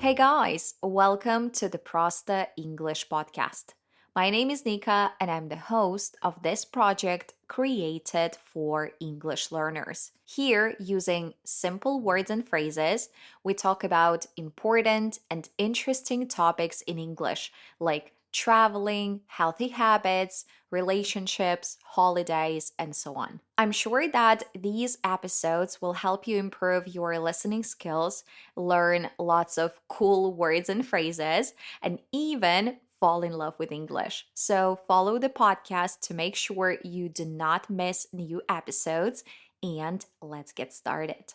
Hey guys, welcome to the Prosta English podcast. My name is Nika and I'm the host of this project created for English learners. Here, using simple words and phrases, we talk about important and interesting topics in English like traveling, healthy habits, relationships, holidays, and so on. I'm sure that these episodes will help you improve your listening skills, learn lots of cool words and phrases, and even fall in love with English. So follow the podcast to make sure you do not miss new episodes, and let's get started.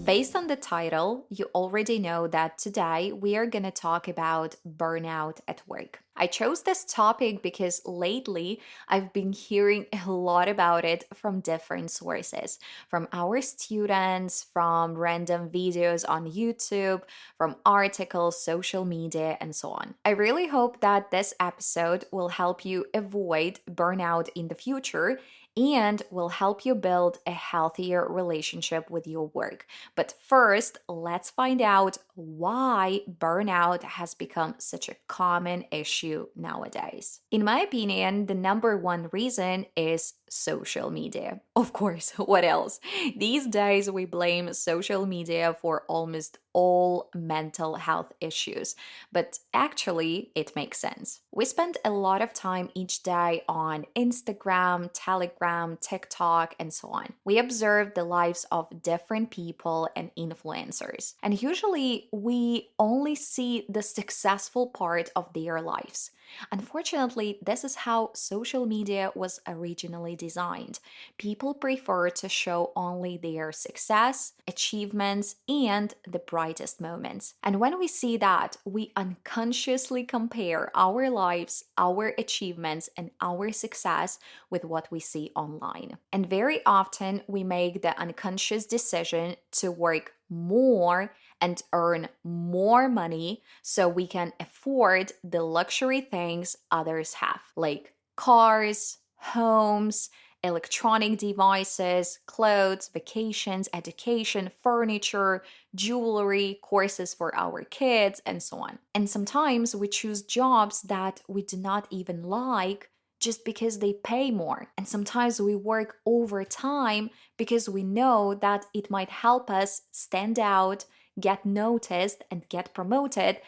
Based on the title, you already know that today we are going to talk about burnout at work. I chose this topic because lately I've been hearing a lot about it from different sources, from our students, from random videos on YouTube, from articles, social media, and so on. I really hope that this episode will help you avoid burnout in the future and will help you build a healthier relationship with your work. But first, let's find out why burnout has become such a common issue nowadays. In my opinion, the number one reason is social media. Of course, what else? These days, we blame social media for almost all mental health issues, but actually, it makes sense. We spend a lot of time each day on Instagram, Telegram, TikTok, and so on. We observe the lives of different people and influencers, and usually we only see the successful part of their lives. Unfortunately, this is how social media was originally designed. People prefer to show only their success, achievements, and the brightest moments. And when we see that, we unconsciously compare our lives, our achievements, and our success with what we see online. And very often, we make the unconscious decision to work more and earn more money so we can afford the luxury things others have, like cars, homes, electronic devices, clothes, vacations, education, furniture, jewelry, courses for our kids, and so on. And sometimes we choose jobs that we do not even like just because they pay more. And sometimes we work overtime because we know that it might help us stand out, get noticed, and get promoted,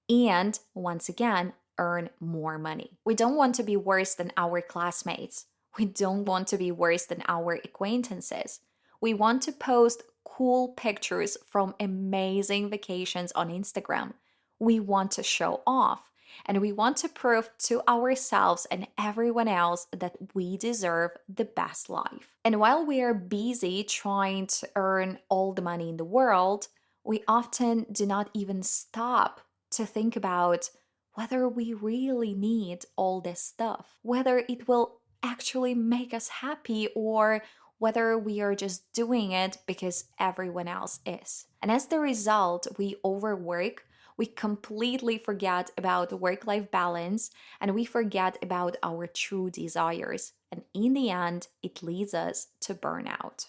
and once again, earn more money. We don't want to be worse than our classmates. We don't want to be worse than our acquaintances. We want to post cool pictures from amazing vacations on Instagram. We want to show off. And we want to prove to ourselves and everyone else that we deserve the best life. And while we are busy trying to earn all the money in the world, we often do not even stop to think about whether we really need all this stuff, whether it will actually make us happy, or whether we are just doing it because everyone else is. And as the result, we overwork, we completely forget about work-life balance, and we forget about our true desires. And in the end, it leads us to burnout.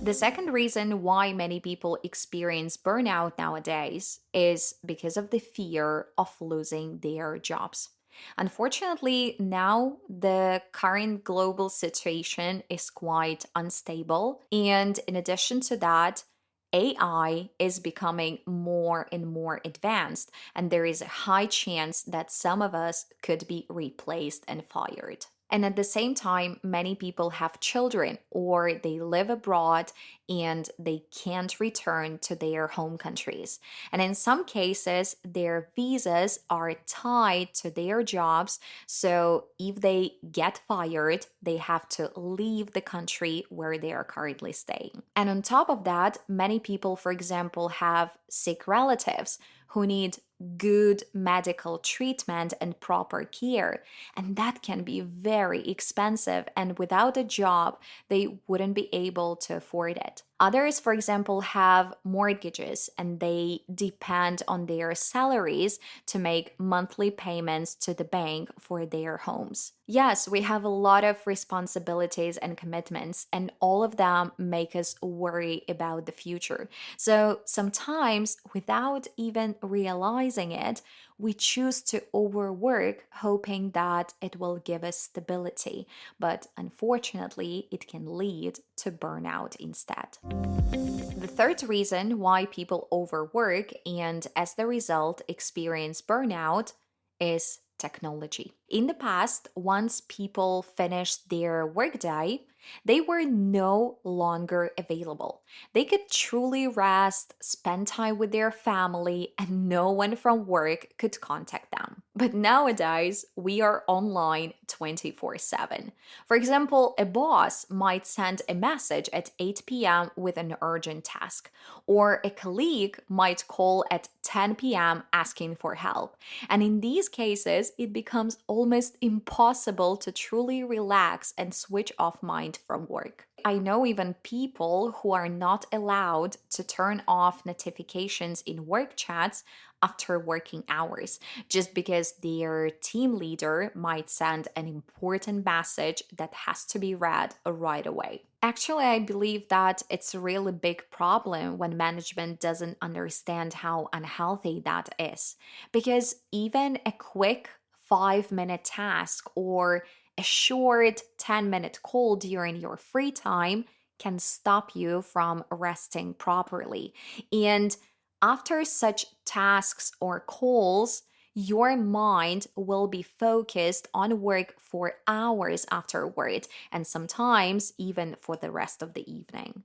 The second reason why many people experience burnout nowadays is because of the fear of losing their jobs. Unfortunately, now the current global situation is quite unstable. And in addition to that, AI is becoming more and more advanced, and there is a high chance that some of us could be replaced and fired. And at the same time, many people have children or they live abroad and they can't return to their home countries. And in some cases, their visas are tied to their jobs. So if they get fired, they have to leave the country where they are currently staying. And on top of that, many people, for example, have sick relatives who need good medical treatment and proper care. And that can be very expensive. And without a job, they wouldn't be able to afford it. Others, for example, have mortgages and they depend on their salaries to make monthly payments to the bank for their homes. Yes, we have a lot of responsibilities and commitments, and all of them make us worry about the future. So sometimes, without even realizing it, we choose to overwork, hoping that it will give us stability. But unfortunately, it can lead to burnout instead. The third reason why people overwork and as the result experience burnout is technology. In the past, once people finished their workday, they were no longer available. They could truly rest, spend time with their family, and no one from work could contact them. But nowadays, we are online 24/7. For example, a boss might send a message at 8 p.m. with an urgent task, or a colleague might call at 10 p.m. asking for help. And in these cases, it becomes almost impossible to truly relax and switch off mind from work. I know even people who are not allowed to turn off notifications in work chats after working hours, just because their team leader might send an important message that has to be read right away. Actually, I believe that it's a really big problem when management doesn't understand how unhealthy that is. Because even a quick 5-minute task or a short 10-minute call during your free time can stop you from resting properly. And after such tasks or calls, your mind will be focused on work for hours afterward, and sometimes even for the rest of the evening.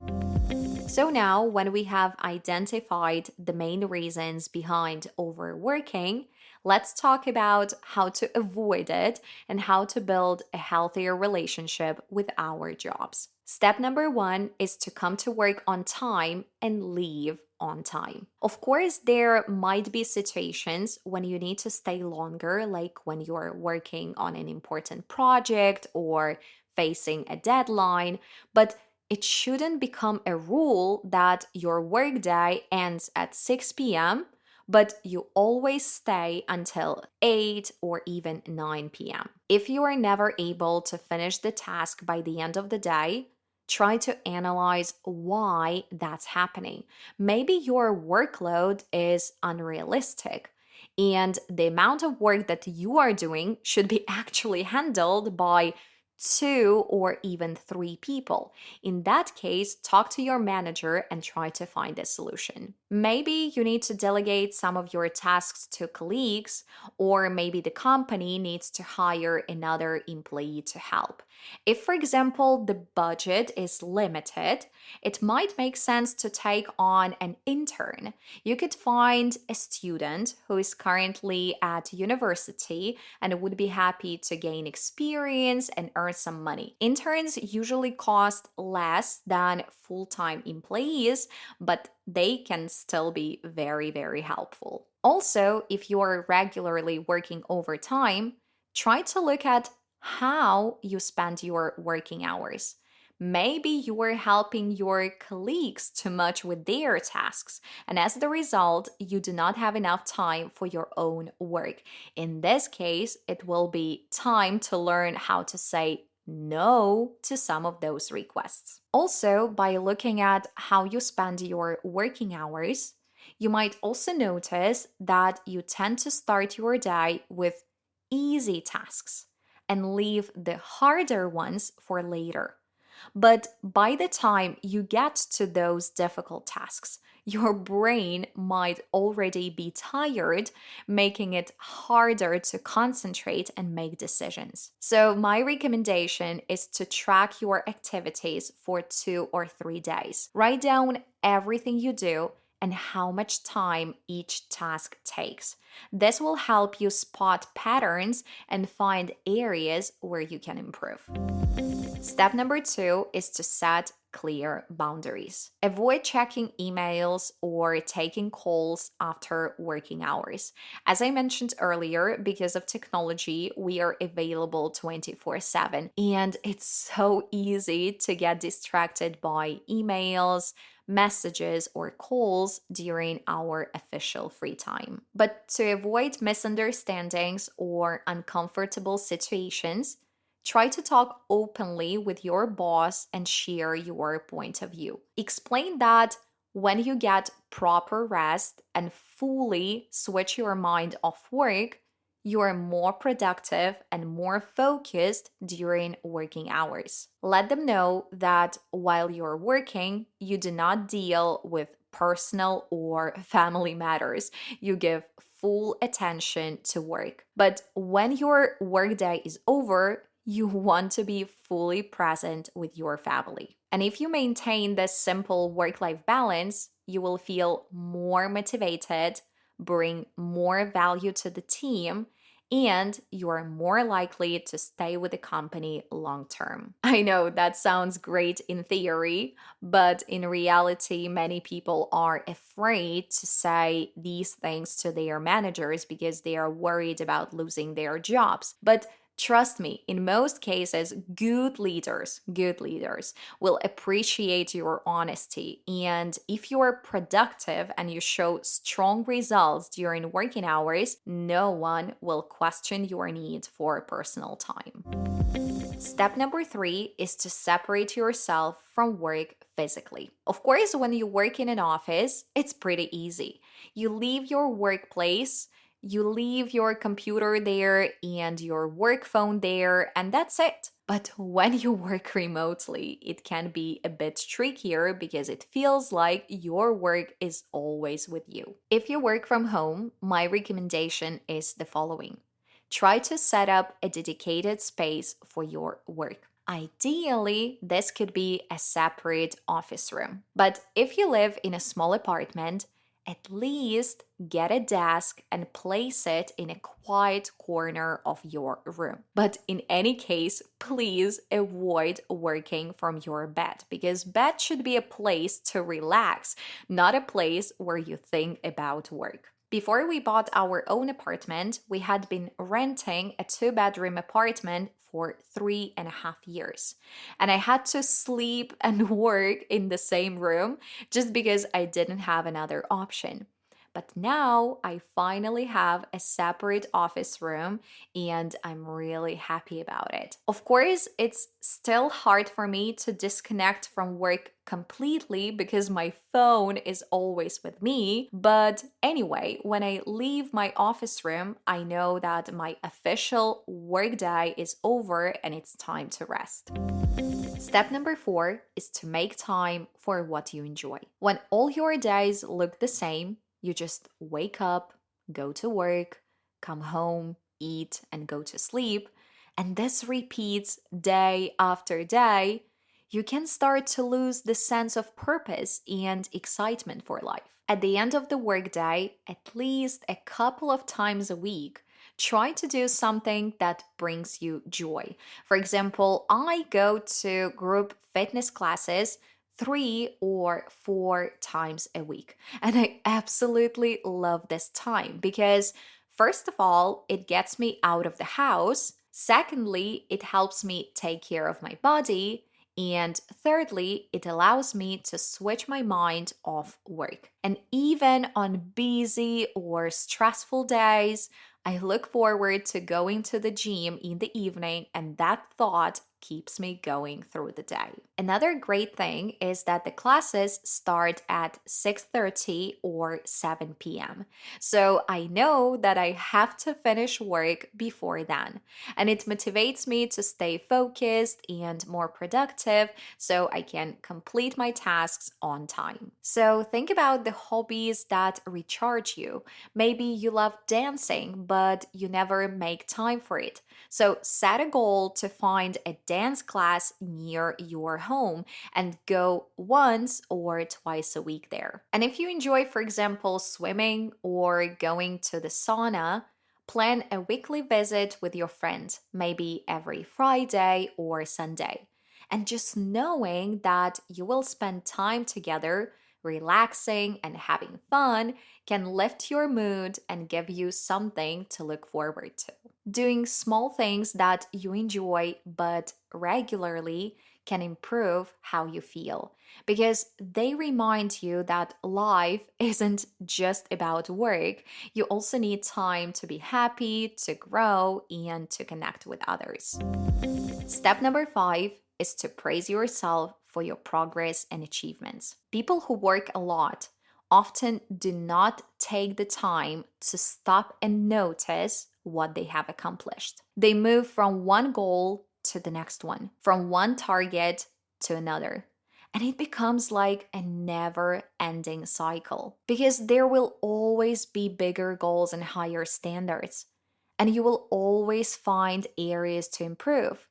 So, now when we have identified the main reasons behind overworking, let's talk about how to avoid it and how to build a healthier relationship with our jobs. Step number one is to come to work on time and leave on time. Of course, there might be situations when you need to stay longer, like when you're working on an important project or facing a deadline, but it shouldn't become a rule that your workday ends at 6 p.m., but you always stay until 8 or even 9 p.m. If you are never able to finish the task by the end of the day, try to analyze why that's happening. Maybe your workload is unrealistic, and the amount of work that you are doing should be actually handled by 2 or even 3 people. In that case, talk to your manager and try to find a solution. Maybe you need to delegate some of your tasks to colleagues, or maybe the company needs to hire another employee to help. If, for example, the budget is limited, it might make sense to take on an intern. You could find a student who is currently at university and would be happy to gain experience and earn some money. Interns usually cost less than full time employees, but they can still be very, very helpful. Also, if you are regularly working overtime, try to look at how you spend your working hours. Maybe you are helping your colleagues too much with their tasks, and as the result, you do not have enough time for your own work. In this case, it will be time to learn how to say no to some of those requests. Also, by looking at how you spend your working hours, you might also notice that you tend to start your day with easy tasks and leave the harder ones for later. But by the time you get to those difficult tasks, your brain might already be tired, making it harder to concentrate and make decisions. So, my recommendation is to track your activities for 2 or 3 days. Write down everything you do and how much time each task takes. This will help you spot patterns and find areas where you can improve. Step number 2 is to set clear boundaries. Avoid checking emails or taking calls after working hours. As I mentioned earlier, because of technology, we are available 24/7, and it's so easy to get distracted by emails, messages, or calls during our official free time. But to avoid misunderstandings or uncomfortable situations, try to talk openly with your boss and share your point of view. Explain that when you get proper rest and fully switch your mind off work, you are more productive and more focused during working hours. Let them know that while you're working, you do not deal with personal or family matters. You give full attention to work. But when your workday is over, you want to be fully present with your family. And if you maintain this simple work life balance, you will feel more motivated, bring more value to the team, and you're more likely to stay with the company long term. I know that sounds great in theory, but in reality, many people are afraid to say these things to their managers because they are worried about losing their jobs. But trust me, in most cases, good leaders will appreciate your honesty. And if you're productive and you show strong results during working hours, no one will question your need for personal time. Step number 3 is to separate yourself from work physically. Of course, when you work in an office, it's pretty easy. You leave your workplace, you leave your computer there and your work phone there, and that's it. But when you work remotely, it can be a bit trickier because it feels like your work is always with you. If you work from home, my recommendation is the following. Try to set up a dedicated space for your work. Ideally, this could be a separate office room. But if you live in a small apartment, at least get a desk and place it in a quiet corner of your room. But in any case, please avoid working from your bed because bed should be a place to relax, not a place where you think about work. Before we bought our own apartment, we had been renting a 2-bedroom apartment for 3.5 years. And I had to sleep and work in the same room just because I didn't have another option. But now I finally have a separate office room and I'm really happy about it. Of course, it's still hard for me to disconnect from work completely because my phone is always with me. But anyway, when I leave my office room, I know that my official workday is over and it's time to rest. Step number 4 is to make time for what you enjoy. When all your days look the same, you just wake up, go to work, come home, eat, and go to sleep, and this repeats day after day, you can start to lose the sense of purpose and excitement for life. At the end of the workday, at least a couple of times a week, try to do something that brings you joy. For example, I go to group fitness classes 3 or 4 times a week. And I absolutely love this time because, first of all, it gets me out of the house. Secondly, it helps me take care of my body. And thirdly, it allows me to switch my mind off work. And even on busy or stressful days, I look forward to going to the gym in the evening, and that thought keeps me going through the day. Another great thing is that the classes start at 6:30 or 7 p.m. So I know that I have to finish work before then. And it motivates me to stay focused and more productive so I can complete my tasks on time. So think about the hobbies that recharge you. Maybe you love dancing, but you never make time for it. So set a goal to find a dance class near your home and go once or twice a week there. And if you enjoy, for example, swimming or going to the sauna, plan a weekly visit with your friend, maybe every Friday or Sunday. And just knowing that you will spend time together, relaxing and having fun, can lift your mood and give you something to look forward to. Doing small things that you enjoy but regularly can improve how you feel because they remind you that life isn't just about work. You also need time to be happy, to grow, and to connect with others. Step number 5 is to praise yourself for your progress and achievements. People who work a lot often do not take the time to stop and notice what they have accomplished. They move from one goal to the next one, from one target to another. And it becomes like a never ending cycle because there will always be bigger goals and higher standards. And you will always find areas to improve.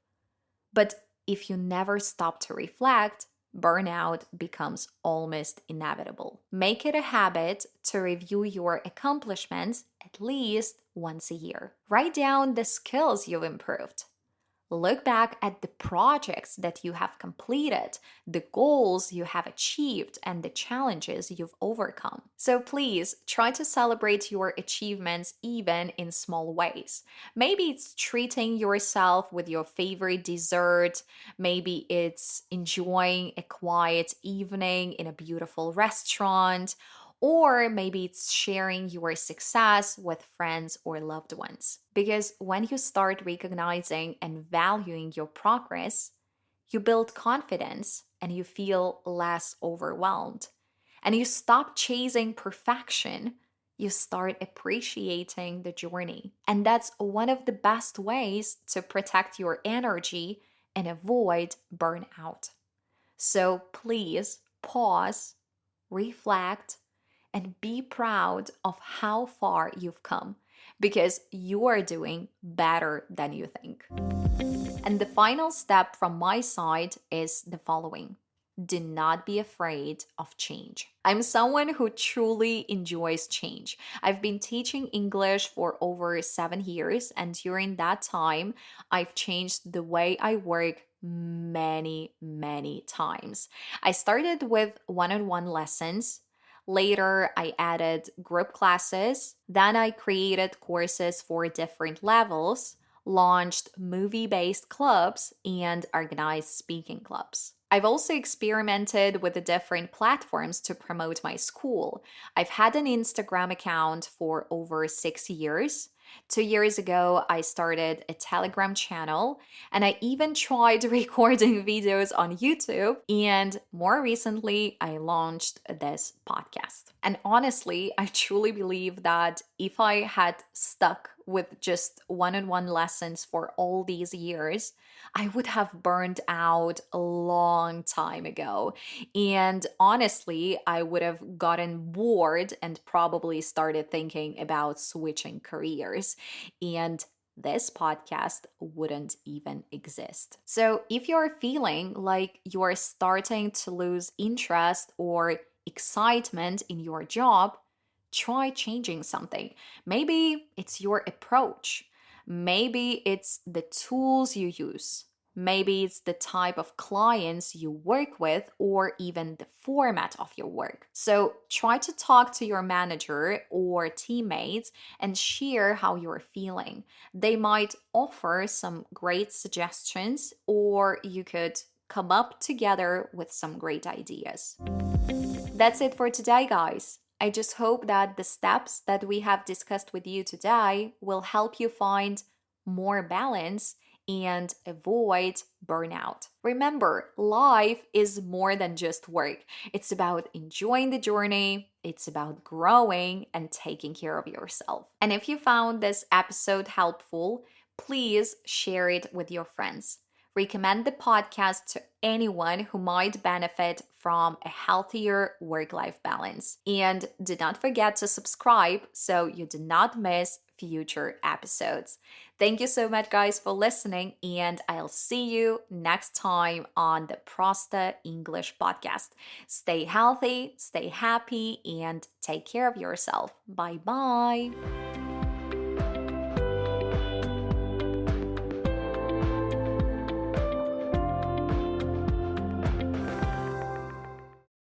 But if you never stop to reflect, burnout becomes almost inevitable. Make it a habit to review your accomplishments at least once a year. Write down the skills you've improved. Look back at the projects that you have completed, the goals you have achieved, and the challenges you've overcome. So please try to celebrate your achievements even in small ways. Maybe it's treating yourself with your favorite dessert. Maybe it's enjoying a quiet evening in a beautiful restaurant. Or maybe it's sharing your success with friends or loved ones. Because when you start recognizing and valuing your progress, you build confidence and you feel less overwhelmed. And you stop chasing perfection. You start appreciating the journey. And that's one of the best ways to protect your energy and avoid burnout. So please pause, reflect, and be proud of how far you've come because you are doing better than you think. And the final step from my side is the following. Do not be afraid of change. I'm someone who truly enjoys change. I've been teaching English for over 7 years, and during that time, I've changed the way I work many times. I started with one-on-one lessons. Later, I added group classes. Then I created courses for different levels, launched movie-based clubs, and organized speaking clubs. I've also experimented with the different platforms to promote my school. I've had an Instagram account for over 6 years. 2 years ago, I started a Telegram channel, and I even tried recording videos on YouTube. And more recently, I launched this podcast. And honestly, I truly believe that if I had stuck with just one-on-one lessons for all these years, I would have burned out a long time ago. And honestly, I would have gotten bored and probably started thinking about switching careers. And this podcast wouldn't even exist. So if you're feeling like you're starting to lose interest or excitement in your job, try changing something. Maybe it's your approach. Maybe it's the tools you use. Maybe it's the type of clients you work with or even the format of your work. So try to talk to your manager or teammates and share how you're feeling. They might offer some great suggestions, or you could come up together with some great ideas. That's it for today, guys. I just hope that the steps that we have discussed with you today will help you find more balance and avoid burnout. Remember, life is more than just work. It's about enjoying the journey, it's about growing and taking care of yourself. And if you found this episode helpful, please share it with your friends. Recommend the podcast to anyone who might benefit from a healthier work-life balance. And do not forget to subscribe so you do not miss future episodes. Thank you so much, guys, for listening, and I'll see you next time on the Prosta English podcast. Stay healthy, stay happy, and take care of yourself. Bye bye.